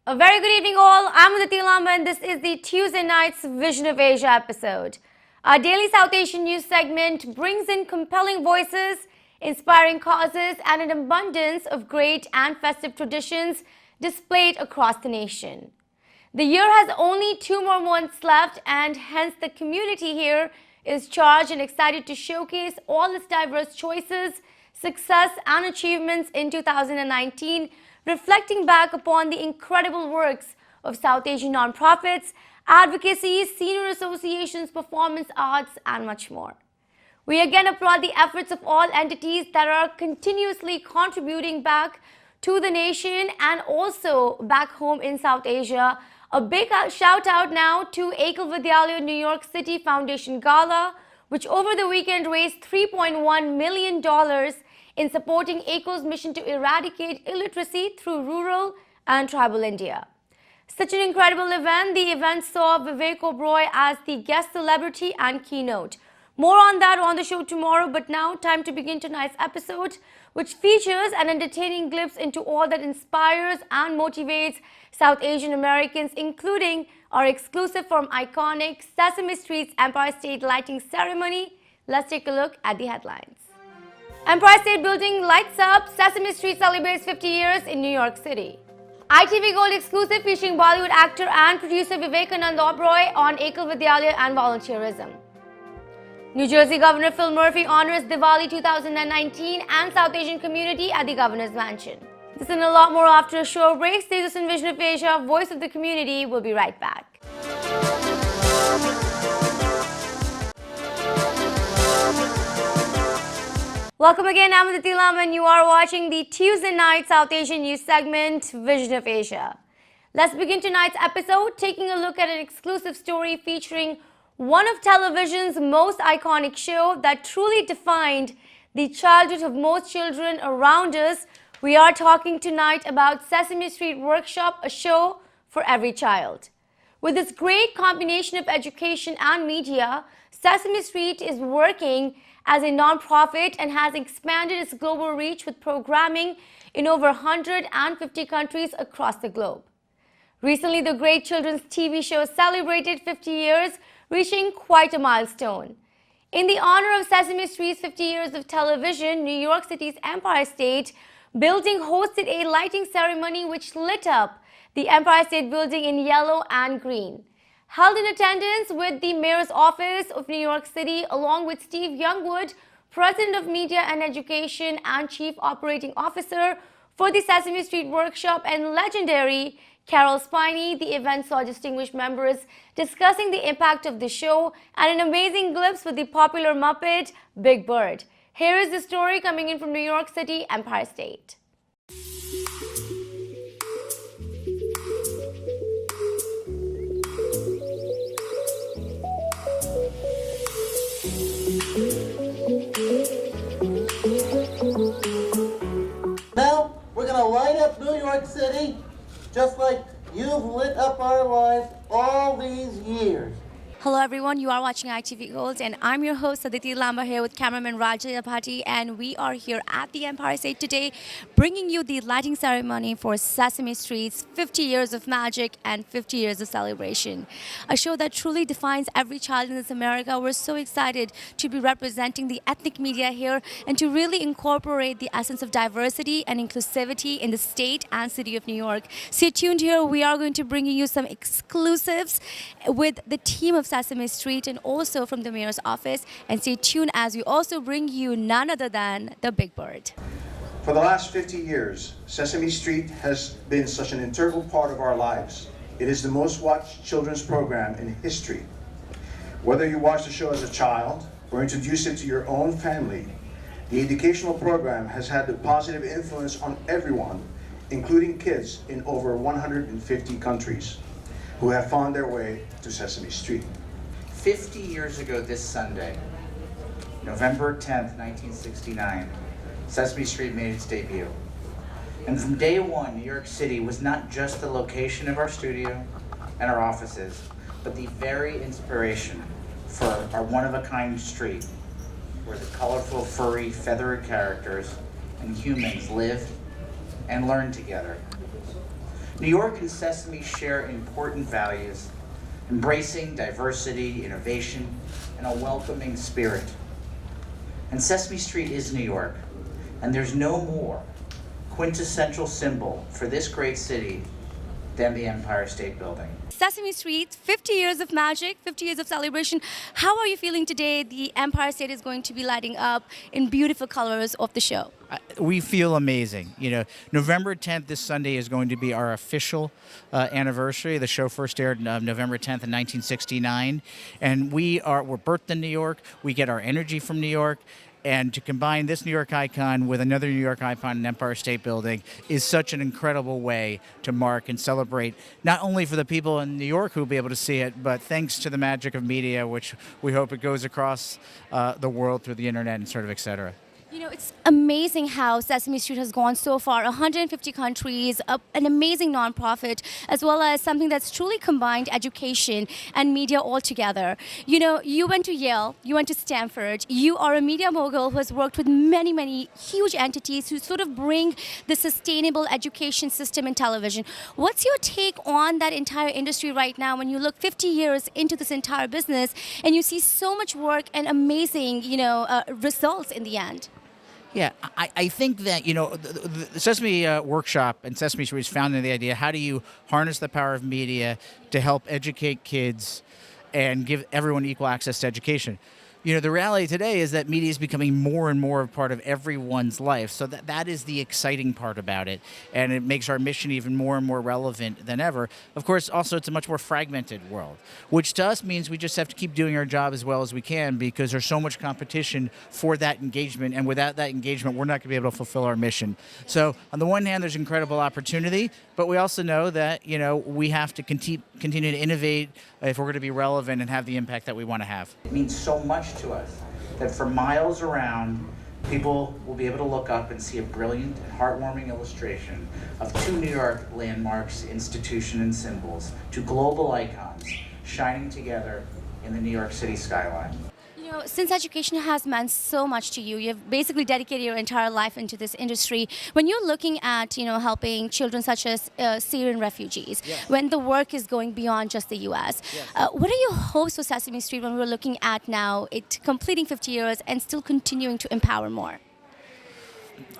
A very good evening all. I'm Vidyalaya and this is the Tuesday night's Vision of Asia episode. Our daily South Asian news segment brings in compelling voices, inspiring causes and an abundance of great and festive traditions displayed across the nation. The year has only 2 more months left and hence the community here is charged and excited to showcase all its diverse choices, success and achievements in 2019, reflecting back upon the incredible works of South Asian nonprofits, advocacy, senior associations, performance arts, and much more. We again applaud the efforts of all entities that are continuously contributing back to the nation and also back home in South Asia. A big shout out now to Ekal Vidyalaya New York City Foundation Gala, which over the weekend raised $3.1 million in supporting Ekal's mission to eradicate illiteracy through rural and tribal India. Such an incredible event. The event saw Vivek Oberoi as the guest celebrity and keynote. More on that on the show tomorrow, but now time to begin tonight's episode, which features an entertaining glimpse into all that inspires and motivates South Asian Americans, including our exclusive from iconic Sesame Street's Empire State lighting ceremony. Let's take a look at the headlines. Empire State Building lights up. Sesame Street celebrates 50 years in New York City. ITV Gold exclusive featuring Bollywood actor and producer Vivekanand Oberoi on Ekal Vidyalaya and volunteerism. New Jersey Governor Phil Murphy honors Diwali 2019 and South Asian community at the Governor's Mansion. This and a lot more after a short break. Stay tuned in Vision of Asia, Voice of the Community. We'll be right back. Welcome again, I'm Vidyalaya and you are watching the Tuesday night South Asian news segment, Vision of Asia. Let's begin tonight's episode taking a look at an exclusive story featuring one of television's most iconic show that truly defined the childhood of most children around us. We are talking tonight about Sesame Street Workshop, a show for every child. With its great combination of education and media, Sesame Street is working as a non-profit and has expanded its global reach with programming in over 150 countries across the globe. Recently, the great children's TV show celebrated 50 years, reaching quite a milestone. In the honor of Sesame Street's 50 years of television, New York City's Empire State Building hosted a lighting ceremony which lit up the Empire State Building in yellow and green. Held in attendance with the Mayor's Office of New York City, along with Steve Youngwood, President of Media and Education and Chief Operating Officer for the Sesame Street Workshop, and legendary Carol Spiney. The event saw distinguished members discussing the impact of the show and an amazing glimpse with the popular Muppet, Big Bird. Here is the story coming in from New York City, Empire State. Now, we're going to light up New York City just like you've lit up our lives all these years. Hello everyone, you are watching ITV Gold and I'm your host Aditi Lamba here with cameraman Rajay Apati, and we are here at the Empire State today bringing you the lighting ceremony for Sesame Street's 50 years of magic and 50 years of celebration. A show that truly defines every child in this America. We're so excited to be representing the ethnic media here and to really incorporate the essence of diversity and inclusivity in the state and city of New York. Stay tuned here, we are going to bring you some exclusives with the team of Sesame Street and also from the Mayor's Office, and stay tuned as we also bring you none other than the Big Bird. For the last 50 years, Sesame Street has been such an integral part of our lives. It is the most watched children's program in history. Whether you watch the show as a child or introduce it to your own family, the educational program has had a positive influence on everyone, including kids in over 150 countries who have found their way to Sesame Street. 50 years ago this Sunday, November 10th, 1969, Sesame Street made its debut. And from day one, New York City was not just the location of our studio and our offices, but the very inspiration for our one-of-a-kind street, where the colorful, furry, feathered characters and humans live and learn together. New York and Sesame share important values, embracing diversity, innovation, and a welcoming spirit. And Sesame Street is New York, and there's no more quintessential symbol for this great city than the Empire State Building. Sesame Street, 50 years of magic, 50 years of celebration. How are you feeling today? The Empire State is going to be lighting up in beautiful colors of the show. We feel amazing. You know, November 10th, this Sunday, is going to be our official anniversary. The show first aired November 10th in 1969. And we're birthed in New York. We get our energy from New York. And to combine this New York icon with another New York icon in Empire State Building is such an incredible way to mark and celebrate, not only for the people in New York who will be able to see it, but thanks to the magic of media, which we hope it goes across the world through the internet and sort of et cetera. You know, it's amazing how Sesame Street has gone so far, 150 countries, an amazing nonprofit, as well as something that's truly combined education and media all together. You know, you went to Yale, you went to Stanford, you are a media mogul who has worked with many, many huge entities who sort of bring the sustainable education system in television. What's your take on that entire industry right now when you look 50 years into this entire business and you see so much work and amazing, results in the end? Yeah, I think that, the Sesame Workshop and Sesame Street was founded in the idea, how do you harness the power of media to help educate kids and give everyone equal access to education? You know, the reality today is that media is becoming more and more a part of everyone's life. So that is the exciting part about it. And it makes our mission even more and more relevant than ever. Of course, also, it's a much more fragmented world, which to us means we just have to keep doing our job as well as we can because there's so much competition for that engagement. And without that engagement, we're not going to be able to fulfill our mission. So on the one hand, there's incredible opportunity, but we also know that, we have to continue to innovate if we're going to be relevant and have the impact that we want to have. It means so much to us that for miles around, people will be able to look up and see a brilliant and heartwarming illustration of two New York landmarks, institutions, and symbols, two global icons shining together in the New York City skyline. You know, since education has meant so much to you, you've basically dedicated your entire life into this industry. When you're looking at, helping children such as Syrian refugees, yes. when the work is going beyond just the U.S., yes. What are your hopes for Sesame Street when we're looking at now it completing 50 years and still continuing to empower more?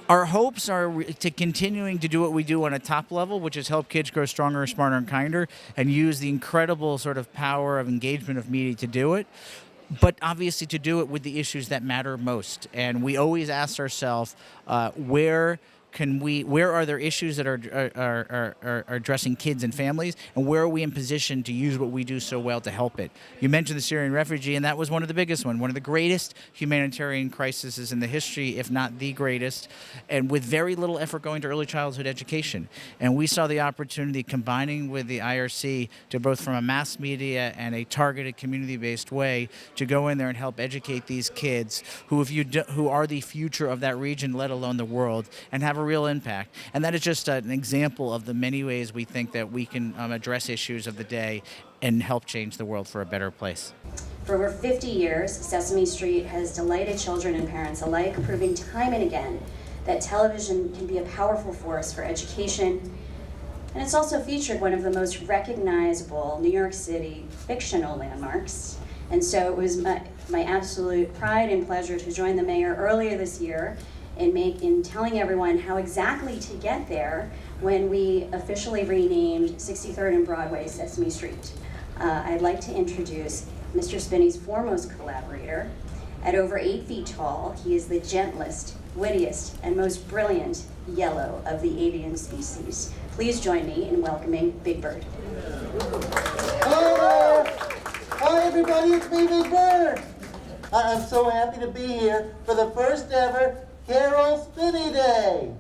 Our hopes are to continuing to do what we do on a top level, which is help kids grow stronger, smarter, and kinder, and use the incredible sort of power of engagement of media to do it. But obviously to do it with the issues that matter most. And we always ask ourselves, where are there issues that are addressing kids and families, and where are we in position to use what we do so well to help it? You mentioned the Syrian refugee, and that was one of the biggest one of the greatest humanitarian crises in the history, if not the greatest, and with very little effort going to early childhood education. And we saw the opportunity combining with the IRC to both from a mass media and a targeted community-based way to go in there and help educate these kids who are the future of that region, let alone the world, and have a real impact. And that is just an example of the many ways we think that we can address issues of the day and help change the world for a better place. For over 50 years, Sesame Street has delighted children and parents alike, proving time and again that television can be a powerful force for education. And it's also featured one of the most recognizable New York City fictional landmarks. And so it was my absolute pride and pleasure to join the mayor earlier this year in telling everyone how exactly to get there when we officially renamed 63rd and Broadway Sesame Street. I'd like to introduce Mr. Spinney's foremost collaborator. At over 8 feet tall, he is the gentlest, wittiest, and most brilliant yellow of the avian species. Please join me in welcoming Big Bird. Hello there! Hi everybody, it's me, Big Bird! I'm so happy to be here for the first ever Carol Spinney Day!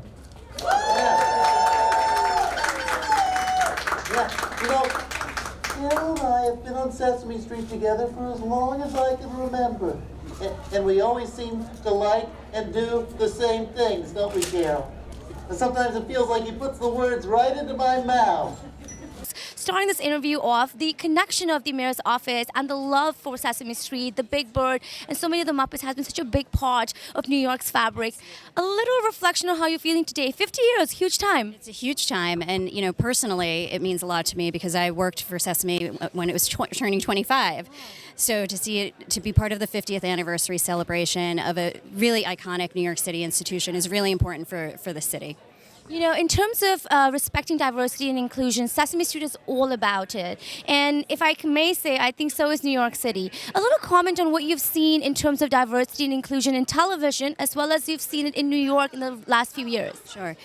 Carol and I have been on Sesame Street together for as long as I can remember. And we always seem to like and do the same things, don't we, Carol? And sometimes it feels like he puts the words right into my mouth. starting this interview off, the connection of the mayor's office and the love for Sesame Street, the Big Bird, and so many of the Muppets has been such a big part of New York's fabric. A little reflection on how you're feeling today. 50 years, huge time. It's a huge time, and personally, it means a lot to me because I worked for Sesame when it was turning 25. So to see it, to be part of the 50th anniversary celebration of a really iconic New York City institution is really important for the city. In terms of respecting diversity and inclusion, Sesame Street is all about it. And if I may say, I think so is New York City. A little comment on what you've seen in terms of diversity and inclusion in television, as well as you've seen it in New York in the last few years. Sure.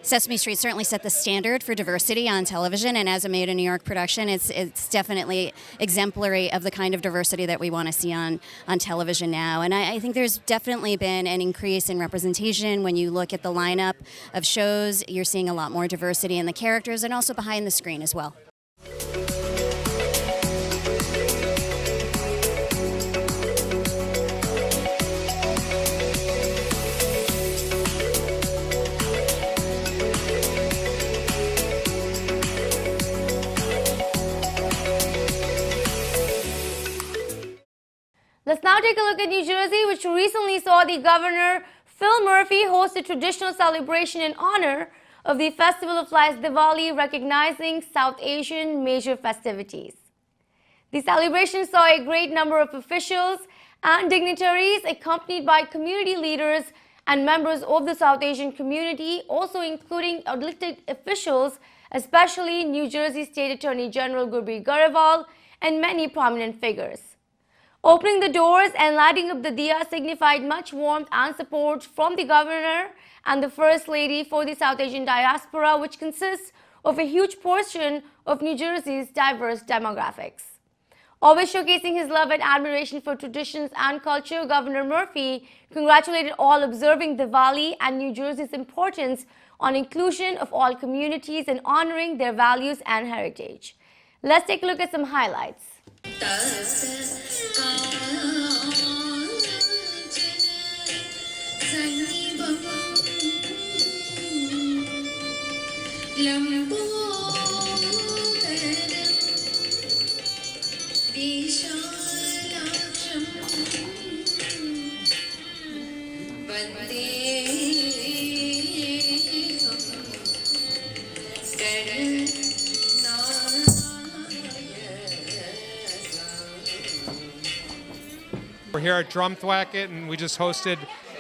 Sesame Street certainly set the standard for diversity on television, and as a made in New York production, it's definitely exemplary of the kind of diversity that we want to see on television now. And I think there's definitely been an increase in representation. When you look at the lineup of shows, you're seeing a lot more diversity in the characters and also behind the screen as well. Let's now take a look at New Jersey, which recently saw the governor, Phil Murphy, host a traditional celebration in honor of the Festival of Lights Diwali, recognizing South Asian major festivities. The celebration saw a great number of officials and dignitaries, accompanied by community leaders and members of the South Asian community, also including elected officials, especially New Jersey State Attorney General Gurpreet Grewal and many prominent figures. Opening the doors and lighting up the diya signified much warmth and support from the governor and the First Lady for the South Asian diaspora, which consists of a huge portion of New Jersey's diverse demographics. Always showcasing his love and admiration for traditions and culture, Governor Murphy congratulated all observing Diwali and New Jersey's importance on inclusion of all communities and honoring their values and heritage. Let's take a look at some highlights. We're here at Drumthwacket, and we just hosted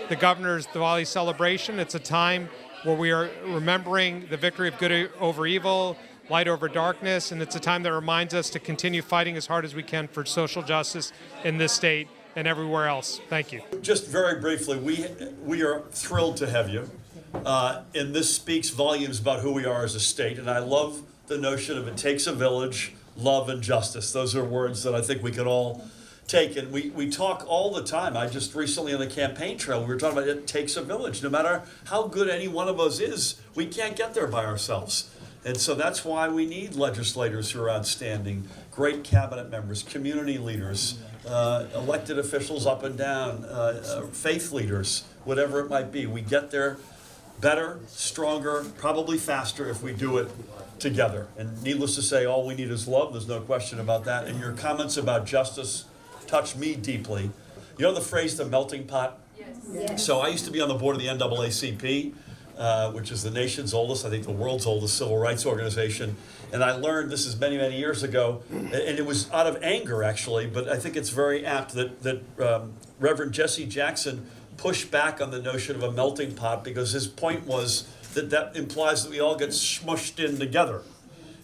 the governor's Diwali celebration. It's a time where we are remembering the victory of good over evil, light over darkness, and it's a time that reminds us to continue fighting as hard as we can for social justice in this state and everywhere else. Thank you. Just very briefly, we are thrilled to have you, and this speaks volumes about who we are as a state, and I love the notion of it takes a village, love and justice. Those are words that I think we can all take, and we talk all the time. I just recently on the campaign trail, we were talking about it takes a village. No matter how good any one of us is, we can't get there by ourselves. And so that's why we need legislators who are outstanding, great cabinet members, community leaders, elected officials up and down, faith leaders, whatever it might be. We get there better, stronger, probably faster if we do it together. And needless to say, all we need is love. There's no question about that. And your comments about justice touched me deeply. You know the phrase, the melting pot? Yes. So I used to be on the board of the NAACP, which is the nation's oldest, I think the world's oldest civil rights organization. And I learned, this is many, many years ago, and it was out of anger actually, but I think it's very apt that Reverend Jesse Jackson pushed back on the notion of a melting pot, because his point was that implies that we all get smushed in together.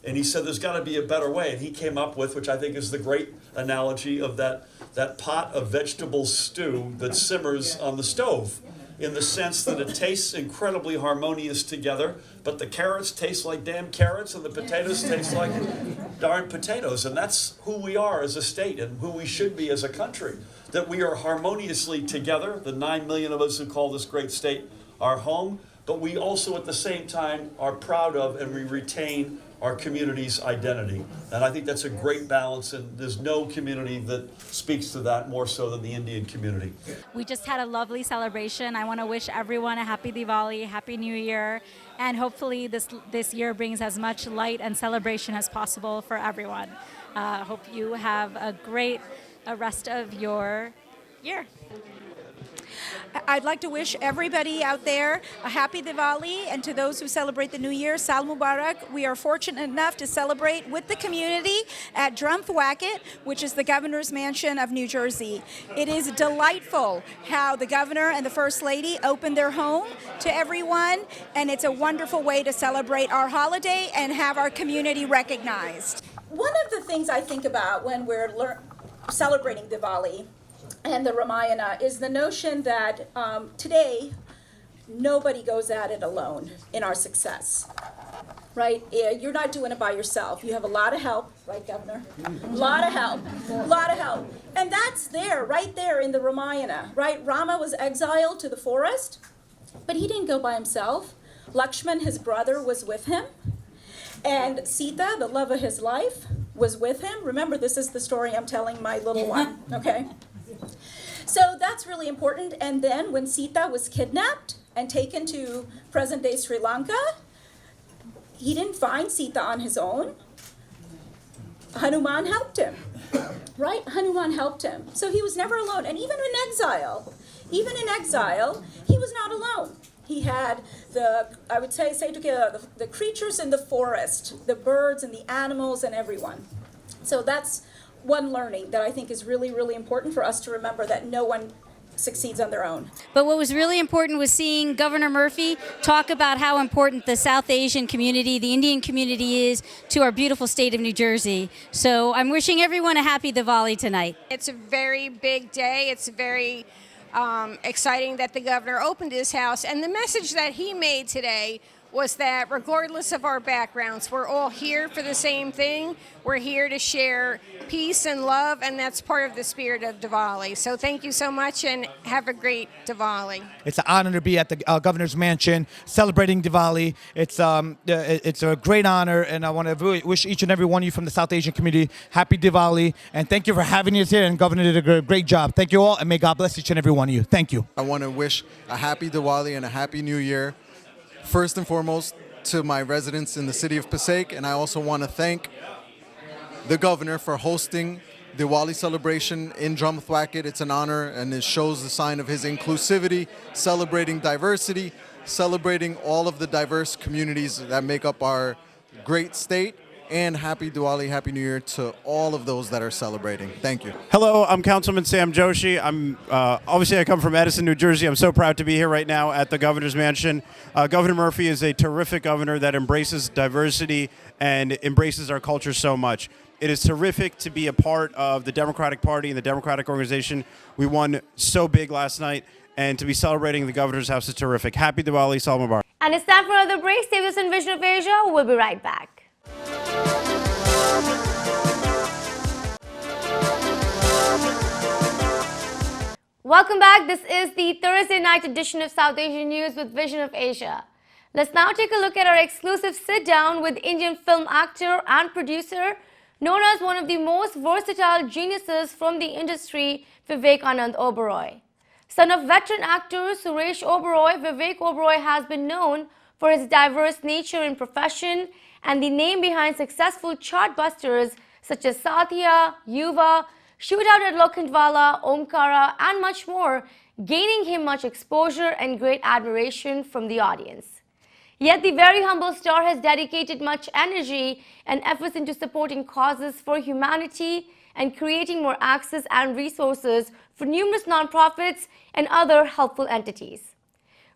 And he said there's got to be a better way. And he came up with, which I think is the great analogy of that pot of vegetable stew that simmers on the stove, in the sense that it tastes incredibly harmonious together, but the carrots taste like damn carrots and the potatoes taste like darn potatoes. And that's who we are as a state and who we should be as a country, that we are harmoniously together, the 9 million of us who call this great state our home, but we also at the same time are proud of and we retain our community's identity. And I think that's a great balance, and there's no community that speaks to that more so than the Indian community. We just had a lovely celebration. I want to wish everyone a happy Diwali, happy New Year, and hopefully this year brings as much light and celebration as possible for everyone. Hope you have a great rest of your year. I'd like to wish everybody out there a happy Diwali, and to those who celebrate the New Year, Sal Mubarak. We are fortunate enough to celebrate with the community at Drumthwacket, which is the governor's mansion of New Jersey. It is delightful how the governor and the First Lady opened their home to everyone, and it's a wonderful way to celebrate our holiday and have our community recognized. One of the things I think about when we're celebrating Diwali and the Ramayana is the notion that today nobody goes at it alone in our success, right? You're not doing it by yourself. You have a lot of help, right, Governor? A lot of help, a lot of help. And that's there, right there in the Ramayana, right? Rama was exiled to the forest, but he didn't go by himself. Lakshman, his brother, was with him. And Sita, the love of his life, was with him. Remember, this is the story I'm telling my little one, okay? So that's really important. And then when Sita was kidnapped and taken to present-day Sri Lanka, he didn't find Sita on his own. Hanuman helped him, right? Hanuman helped him. So he was never alone. And even in exile, he was not alone. He had the creatures in the forest, the birds and the animals and everyone. So that's one learning that I think is really, really important for us to remember, that no one succeeds on their own. But what was really important was seeing Governor Murphy talk about how important the South Asian community, the Indian community is to our beautiful state of New Jersey. So I'm wishing everyone a happy Diwali tonight. It's a very big day. It's very exciting that the governor opened his house. And the message that he made today was that regardless of our backgrounds, we're all here for the same thing. We're here to share peace and love, and that's part of the spirit of Diwali. So thank you so much, and have a great Diwali. It's an honor to be at the governor's mansion celebrating Diwali. It's a great honor, and I want to really wish each and every one of you from the South Asian community happy Diwali. And thank you for having us here, and Governor did a great job. Thank you all, and may God bless each and every one of you. Thank you. I want to wish a happy Diwali and a happy New Year. First and foremost, to my residents in the city of Passaic, and I also want to thank the governor for hosting Diwali celebration in Drumthwacket. It's an honor, and it shows the sign of his inclusivity, celebrating diversity, celebrating all of the diverse communities that make up our great state. And happy Diwali, happy New Year to all of those that are celebrating. Thank you. Hello, I'm Councilman Sam Joshi. Obviously I come from Edison, New Jersey. I'm so proud to be here right now at the governor's mansion. Governor Murphy is a terrific governor that embraces diversity and embraces our culture so much. It is terrific to be a part of the Democratic Party and the Democratic organization. We won so big last night, and to be celebrating the governor's house is terrific. Happy Diwali, Sal Mubarak. And it's time for another break. Stay with us in Vision of Asia. We'll be right back. Welcome back. This is the Thursday night edition of South Asian News with Vision of Asia. Let's now take a look at our exclusive sit-down with Indian film actor and producer, known as one of the most versatile geniuses from the industry, Vivekanand Oberoi. Son of veteran actor Suresh Oberoi, Vivek Oberoi has been known for his diverse nature in profession and the name behind successful chartbusters such as Satya, Yuva, Shootout at Lokhandwala, Omkara, and much more, gaining him much exposure and great admiration from the audience. Yet the very humble star has dedicated much energy and efforts into supporting causes for humanity and creating more access and resources for numerous non-profits and other helpful entities.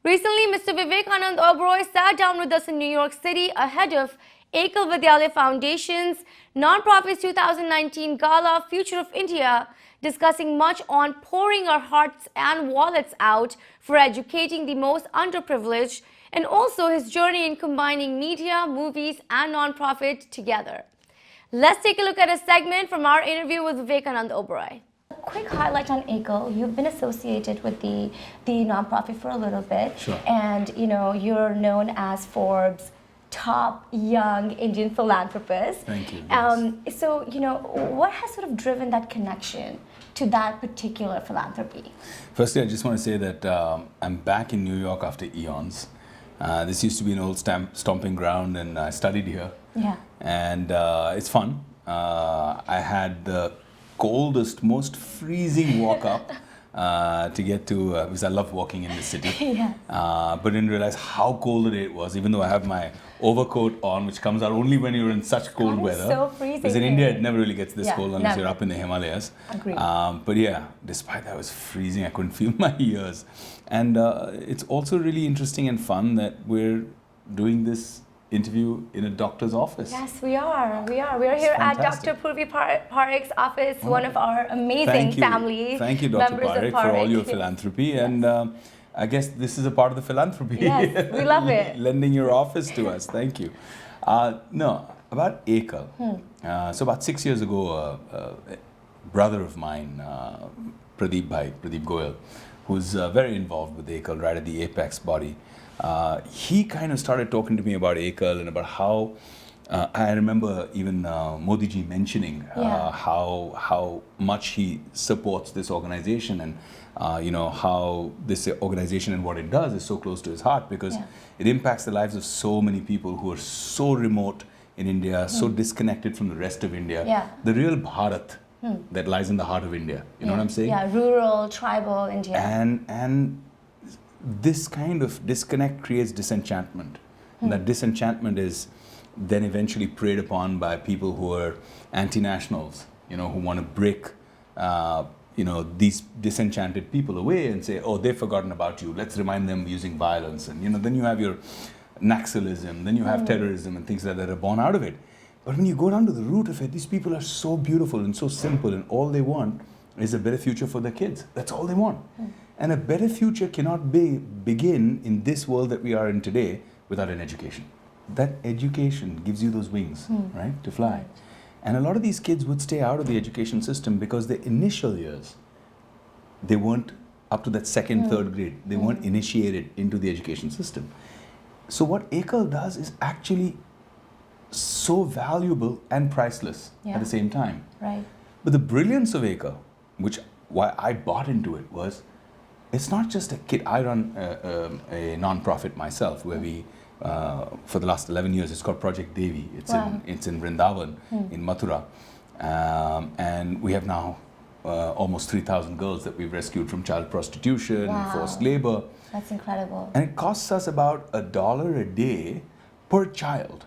Recently, Mr. Vivekanand Oberoi sat down with us in New York City ahead of Ekal Vidyalaya Foundation's Nonprofits 2019 Gala Future of India, discussing much on pouring our hearts and wallets out for educating the most underprivileged, and also his journey in combining media, movies, and nonprofit together. Let's take a look at a segment from our interview with Vivekanand Oberoi. quick highlight on Ekal. You've been associated with the nonprofit for a little bit. Sure. And, you're known as Forbes' top young Indian philanthropist. Thank you. Yes. So, what has sort of driven that connection to that particular philanthropy? Firstly, I just want to say that I'm back in New York after eons. This used to be an old stomping ground, and I studied here. Yeah. And it's fun. I had the coldest, most freezing walk up to get to, because I love walking in the city. Yeah. But didn't realize how cold the day it was, even though I have my overcoat on, which comes out only when you're in such cold weather. So freezing. Because in India, it never really gets this Yeah, cold unless never. you're up in the Himalayas. Agreed. But yeah, despite that, it was freezing. I couldn't feel my ears. And it's also really interesting and fun that we're doing this interview in a doctor's office. Yes, we are. We are here at fantastic. Dr. Purvi Parikh's office, one of our amazing families. Thank you, Dr. members of Parikh, for all your Yes. philanthropy. And I guess this is a part of the philanthropy. Yes, we love it. Lending your office to us. Thank you. No, about Ekal. So about 6 years ago, a brother of mine, Pradeep Goyal, who's very involved with Ekal right at the apex body, he kind of started talking to me about Ekal and about how I remember even Modi ji mentioning how much he supports this organization, and how this organization and what it does is so close to his heart, because it impacts the lives of so many people who are so remote in India, so disconnected from the rest of India. Yeah. The real Bharat that lies in the heart of India. You know what I'm saying? Yeah, rural, tribal India. And this kind of disconnect creates disenchantment. And that disenchantment is then eventually preyed upon by people who are anti-nationals, who want to break, these disenchanted people away and say, oh, they've forgotten about you. Let's remind them using violence. And, then you have your Naxalism, then you have terrorism and things like that are born out of it. But when you go down to the root of it, these people are so beautiful and so simple, and all they want is a better future for their kids. That's all they want. And a better future cannot begin in this world that we are in today without an education. That education gives you those wings, right, to fly. And a lot of these kids would stay out of the education system because the initial years, they weren't up to that second, third grade. They weren't initiated into the education system. So what Ekal does is actually so valuable and priceless at the same time. Right. But the brilliance of Ekal, why I bought into it, was it's not just a kid. I run a non-profit myself where we, for the last 11 years, it's called Project Devi. It's in Vrindavan, in Mathura. And we have now almost 3,000 girls that we've rescued from child prostitution and forced labor. That's incredible. And it costs us about $1 a day per child,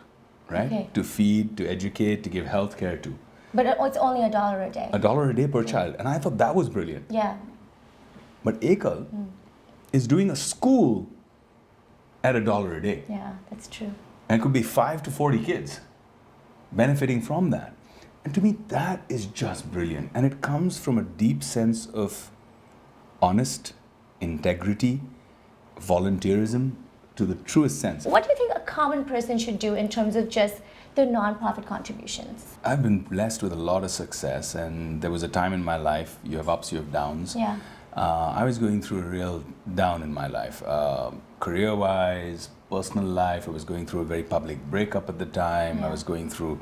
right? Okay. To feed, to educate, to give health care to. But it's only $1 a day. $1 a day per child. And I thought that was brilliant. Yeah. But Ekal is doing a school at $1 a day. Yeah, that's true. And it could be 5 to 40 kids benefiting from that. And to me, that is just brilliant. And it comes from a deep sense of honest integrity, volunteerism, to the truest sense. What do you think a common person should do in terms of just their nonprofit contributions? I've been blessed with a lot of success, and there was a time in my life, you have ups, you have downs. Yeah. I was going through a real down in my life, career-wise, personal life. I was going through a very public breakup at the time. I was going through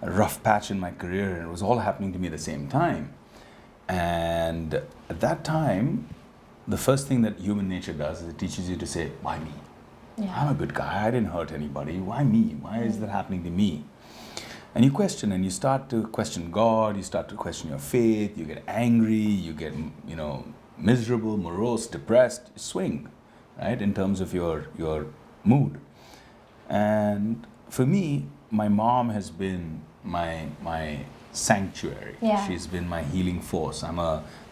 a rough patch in my career, and it was all happening to me at the same time. And at that time, the first thing that human nature does is it teaches you to say, why me? I'm a good guy, I didn't hurt anybody, why me? Why is that happening to me? And you question, and you start to question God, you start to question your faith, you get angry, you get, miserable, morose, depressed, you swing, right, in terms of your mood. And for me, my mom has been my sanctuary. Yeah. She's been my healing force. I'm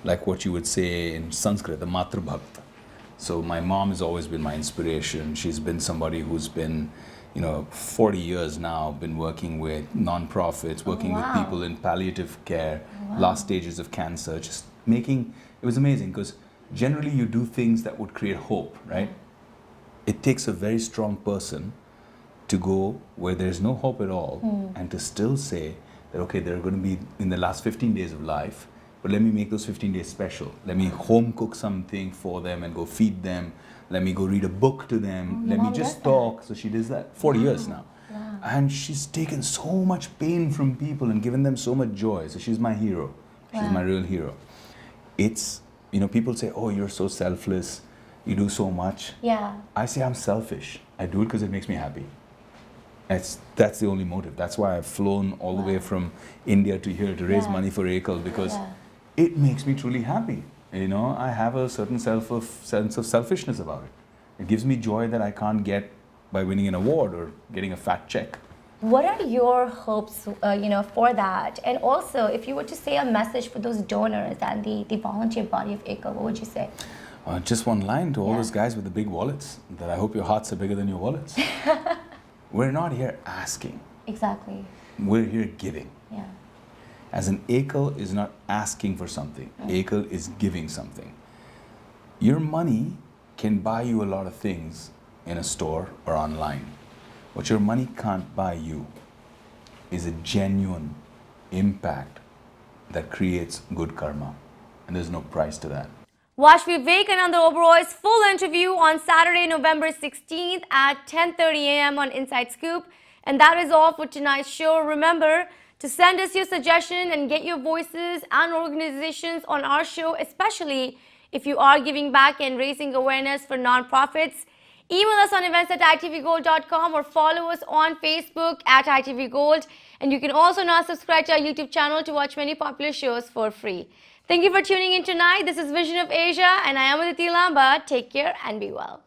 like what you would say in Sanskrit, a Matra Bhakta. So my mom has always been my inspiration. She's been somebody who's been, 40 years now, been working with non-profits, working with people in palliative care, last stages of cancer, just making, it was amazing because generally you do things that would create hope, right? It takes a very strong person to go where there's no hope at all and to still say that, okay, they're going to be in the last 15 days of life, but let me make those 15 days special. Let me home cook something for them and go feed them. Let me go read a book to them. Let me just talk. So she does that 40 years now. And she's taken so much pain from people and given them so much joy. So she's my hero. She's my real hero. It's, you know, people say, oh, you're so selfless. You do so much. Yeah. I say I'm selfish. I do it because it makes me happy. That's the only motive. That's why I've flown all the way from India to here to raise money for Ekal, because it makes me truly happy. You know, I have a certain sense of selfishness about it. It gives me joy that I can't get by winning an award or getting a fat check. What are your hopes, for that? And also, if you were to say a message for those donors and the volunteer body of Ekal, what would you say? Just one line to all those guys with the big wallets, that I hope your hearts are bigger than your wallets. We're not here asking. Exactly. We're here giving. Yeah. As an Ekal is not asking for something. Ekal is giving something. Your money can buy you a lot of things in a store or online. What your money can't buy you is a genuine impact that creates good karma. And there's no price to that. Watch Vivekanand Oberoi's full interview on Saturday, November 16th at 10:30 a.m. on Inside Scoop. And that is all for tonight's show. Remember to send us your suggestions and get your voices and organizations on our show, especially if you are giving back and raising awareness for nonprofits. Email us on events@itvgold.com or follow us on Facebook @itvgold. And you can also now subscribe to our YouTube channel to watch many popular shows for free. Thank you for tuning in tonight. This is Vision of Asia and I am Aditi Lamba. Take care and be well.